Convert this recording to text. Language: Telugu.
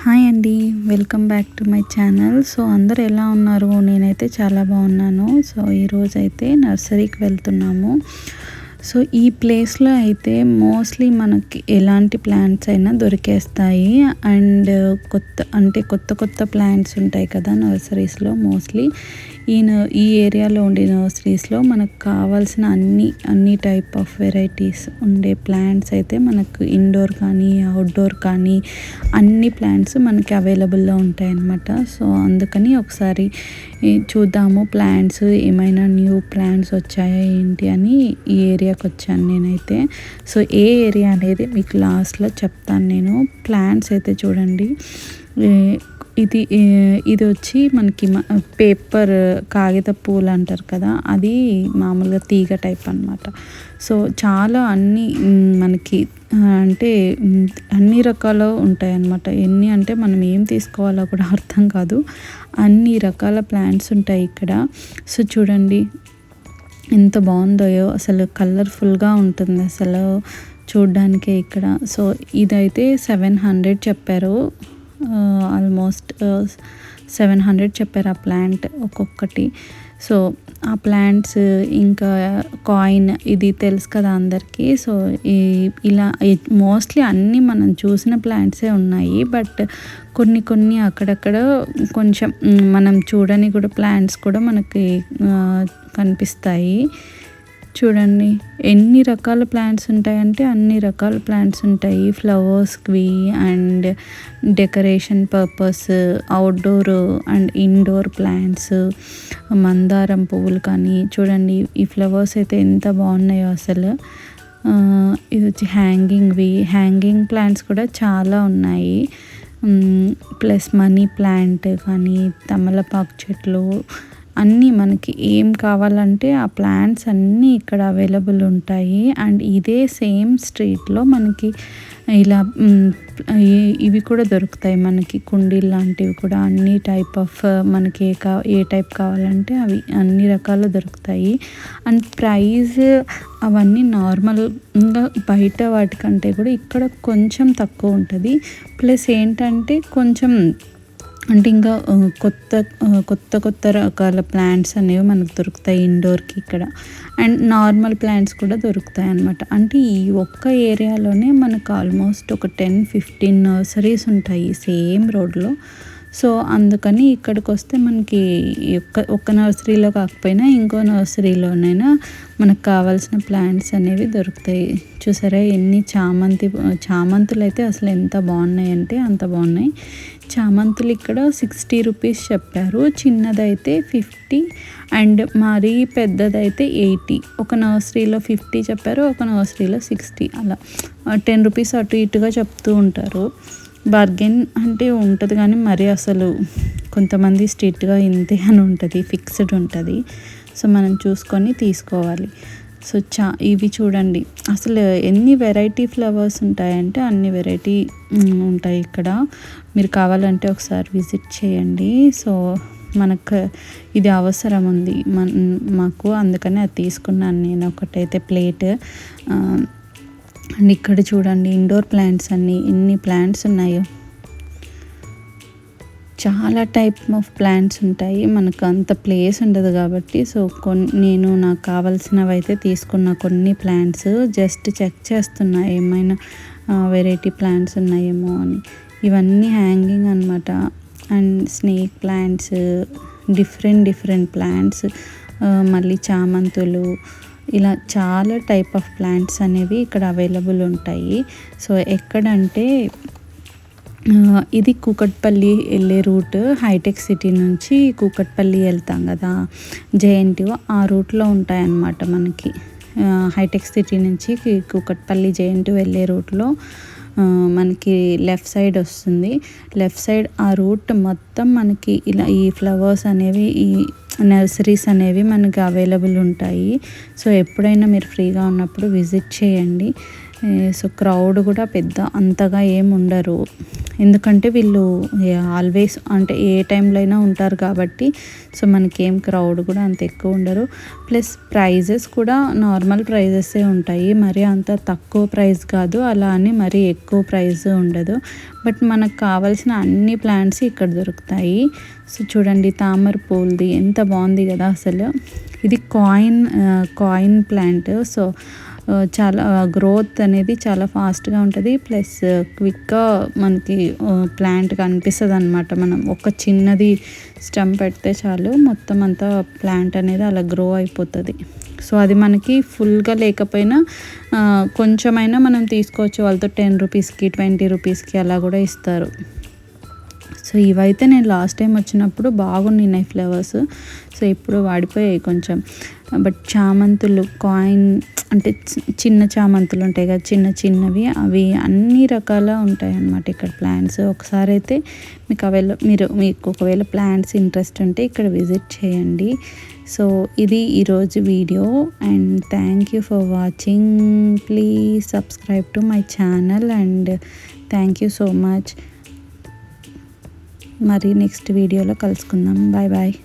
హాయ్ అండి, welcome back to my channel. So అందరు ఎలా ఉన్నారు? నేనైతే చాలా బాగున్నాను. సో ఈరోజైతే నర్సరీకి వెళ్తున్నాము. సో ఈ ప్లేస్లో అయితే మోస్ట్లీ మనకి ఎలాంటి ప్లాంట్స్ అయినా దొరికేస్తాయి. అండ్ కొత్త కొత్త ప్లాంట్స్ ఉంటాయి కదా నర్సరీస్లో. మోస్ట్లీ ఈ ఏరియాలో ఉండే నర్సరీస్లో మనకు కావాల్సిన అన్ని టైప్ ఆఫ్ వెరైటీస్ ఉండే ప్లాంట్స్ అయితే మనకు ఇండోర్ కానీ అవుట్డోర్ కానీ అన్ని ప్లాంట్స్ మనకి అవైలబుల్లో ఉంటాయి అన్నమాట. సో అందుకని ఒకసారి చూద్దాము ప్లాంట్స్ ఏమైనా న్యూ ప్లాంట్స్ వచ్చాయా ఏంటి అని ఈ ఏరియాకి వచ్చాను నేనైతే. సో ఏ ఏరియా అనేది మీకు లాస్ట్లో చెప్తాను నేను. ప్లాంట్స్ అయితే చూడండి, ఇది వచ్చి మనకి పేపర్ కాగిత పూలు అంటారు కదా, అది మామూలుగా తీగ టైప్ అన్నమాట. సో చాలా మనకి అంటే అన్ని రకాలు ఉంటాయి అన్నమాట. ఎన్ని అంటే మనం ఏం తీసుకోవాలో కూడా అర్థం కాదు, అన్ని రకాల ప్లాంట్స్ ఉంటాయి ఇక్కడ. సో చూడండి ఎంత బాగుందో అసలు, కలర్ఫుల్గా ఉంటుంది అసలు చూడ్డానికే ఇక్కడ. సో ఇదైతే 700 చెప్పారు, ఆల్మోస్ట్ 700 చెప్పారు ఆ ప్లాంట్ ఒక్కొక్కటి. సో ఆ ప్లాంట్స్ ఇంకా కాయిన్ ఇది తెలుసు కదా అందరికీ. సో ఇలా మోస్ట్లీ అన్నీ మనం చూసిన ప్లాంట్సే ఉన్నాయి, బట్ కొన్ని అక్కడక్కడ కొంచెం మనం చూడని కూడా ప్లాంట్స్ కూడా మనకి కనిపిస్తాయి. చూడండి ఎన్ని రకాల ప్లాంట్స్ ఉంటాయంటే అన్ని రకాల ప్లాంట్స్ ఉంటాయి. ఫ్లవర్స్కి and decoration purpose, outdoor and indoor plants, మందారం పువ్వులు కానీ చూడండి. ఈ ఫ్లవర్స్ అయితే ఎంత బాగున్నాయో అసలు. ఇది వచ్చి హ్యాంగింగ్ ప్లాంట్స్ కూడా చాలా ఉన్నాయి. ప్లస్ మనీ ప్లాంట్ కానీ తమలపాకు చెట్లు అన్నీ మనకి ఏం కావాలంటే ఆ ప్లాంట్స్ అన్నీ ఇక్కడ అవైలబుల్ ఉంటాయి. అండ్ ఇదే సేమ్ స్ట్రీట్లో మనకి ఇలా ఇవి కూడా దొరుకుతాయి మనకి, కుండీలు లాంటివి కూడా. అన్ని టైప్ ఆఫ్ మనకి ఏ టైప్ కావాలంటే అవి అన్ని రకాలు దొరుకుతాయి. అండ్ ప్రైస్ అవన్నీ నార్మల్గా బయట వాటికంటే కూడా ఇక్కడ కొంచెం తక్కువ ఉంటుంది. ప్లస్ ఏంటంటే కొంచెం అంటే ఇంకా కొత్త రకాల ప్లాంట్స్ అనేవి మనకు దొరుకుతాయి ఇండోర్కి ఇక్కడ. అండ్ నార్మల్ ప్లాంట్స్ కూడా దొరుకుతాయి అన్నమాట. అంటే ఈ ఒక్క ఏరియాలోనే మనకు ఆల్మోస్ట్ ఒక 10-15 నర్సరీస్ ఉంటాయి సేమ్ రోడ్లో. సో అందుకని ఇక్కడికి వస్తే మనకి ఒక్క నర్సరీలో కాకపోయినా ఇంకో నర్సరీలోనైనా మనకు కావాల్సిన ప్లాంట్స్ అనేవి దొరుకుతాయి. చూసారా ఎన్ని చామంతులు అయితే అసలు ఎంత బాగున్నాయి అంటే అంత బాగున్నాయి. చామంతులు ఇక్కడ 60 రూపీస్ చెప్పారు, చిన్నదైతే 50 అండ్ మరీ పెద్దదైతే 80. ఒక నర్సరీలో 50 చెప్పారు, ఒక నర్సరీలో 60, అలా 10 రూపీస్ అటు ఇటుగా చెప్తూ ఉంటారు. బార్గెన్ అంటే ఉంటుంది కానీ మరి అసలు కొంతమంది స్ట్రిక్ట్గా ఇంతే అని ఉంటుంది, ఫిక్స్డ్ ఉంటుంది. సో మనం చూసుకొని తీసుకోవాలి. సో ఇవి చూడండి అసలు ఎన్ని వెరైటీ ఫ్లవర్స్ ఉంటాయంటే అన్ని వెరైటీ ఉంటాయి ఇక్కడ. మీరు కావాలంటే ఒకసారి విజిట్ చేయండి. సో మనకు ఇది అవసరం ఉంది మాకు, అందుకని అది తీసుకున్నాను నేను ఒకటైతే ప్లేట్. అండ్ ఇక్కడ చూడండి ఇండోర్ ప్లాంట్స్ ఎన్ని ప్లాంట్స్ ఉన్నాయో, చాలా టైప్ ఆఫ్ ప్లాంట్స్ ఉంటాయి. మనకు అంత ప్లేస్ ఉండదు కాబట్టి సో నేను నాకు కావాల్సినవి అయితే తీసుకున్న కొన్ని ప్లాంట్స్ జస్ట్ చెక్ చేస్తున్నా ఏమైనా వెరైటీ ప్లాంట్స్ ఉన్నాయేమో అని. ఇవన్నీ హ్యాంగింగ్ అన్నమాట. And snake plants, different plants, మళ్ళీ చామంతులు, ఇలా చాలా టైప్ ఆఫ్ ప్లాంట్స్ అనేవి ఇక్కడ అవైలబుల్ ఉంటాయి. సో ఎక్కడంటే ఇది కూకట్పల్లి వెళ్ళే రూట్. హైటెక్ సిటీ నుంచి కూకట్పల్లి వెళ్తాం కదా JNTU, ఆ రూట్లో ఉంటాయన్నమాట మనకి. హైటెక్ సిటీ నుంచి కూకట్పల్లి JNTU వెళ్ళే రూట్లో మనకి లెఫ్ట్ సైడ్ వస్తుంది. లెఫ్ట్ సైడ్ ఆ రూట్ మొత్తం మనకి ఇలా ఈ ఫ్లవర్స్ అనేవి, ఈ నర్సరీస్ అనేవి మనకి అవైలబుల్ ఉంటాయి. సో ఎప్పుడైనా మీరు ఫ్రీగా ఉన్నప్పుడు విజిట్ చేయండి. సో క్రౌడ్ కూడా పెద్ద అంతగా ఏమి ఉండరు, ఎందుకంటే వీళ్ళు ఆల్వేస్ అంటే ఏ టైంలో అయినా ఉంటారు కాబట్టి. సో మనకేం క్రౌడ్ కూడా అంత ఎక్కువ ఉండరు. ప్లస్ ప్రైజెస్ కూడా నార్మల్ ప్రైజెసే ఉంటాయి, మరి అంత తక్కువ ప్రైస్ కాదు, అలా అని మరీ ఎక్కువ ప్రైస్ ఉండదు. బట్ మనకు కావాల్సిన అన్ని ప్లాంట్స్ ఇక్కడ దొరుకుతాయి. సో చూడండి తామర పూలది ఎంత బాగుంది కదా అసలు. ఇది కాయిన్ ప్లాంట్. సో చాలా గ్రోత్ అనేది చాలా ఫాస్ట్గా ఉంటుంది, ప్లస్ క్విక్గా మనకి ప్లాంట్ కనిపిస్తుంది అనమాట. మనం ఒక చిన్నది స్టెమ్ పెడితే చాలు మొత్తం అంతా ప్లాంట్ అనేది అలా గ్రో అయిపోతుంది. సో అది మనకి ఫుల్గా లేకపోయినా కొంచెమైనా మనం తీసుకోవచ్చు. వాళ్ళతో 10 రూపీస్కి 20 రూపీస్కి అలా కూడా ఇస్తారు. సో ఇవైతే నేను లాస్ట్ టైం వచ్చినప్పుడు బాగున్నాయి ఫ్లవర్స్. సో ఇప్పుడు వాడిపోయాయి కొంచెం. బట్ చామంతులు కాయిన్ అంటే చిన్న చామంతులు ఉంటాయి కదా, చిన్నవి, అవి అన్ని రకాల ఉంటాయి అన్నమాట ఇక్కడ ప్లాంట్స్. ఒకసారి అయితే మీకు ఒకవేళ ప్లాంట్స్ ఇంట్రెస్ట్ ఉంటే ఇక్కడ విజిట్ చేయండి. సో ఇది ఈరోజు video, and thank you for watching. Please subscribe to my channel and thank you so much. మరి నెక్స్ట్ వీడియోలో కలుసుకుందాం. Bye bye.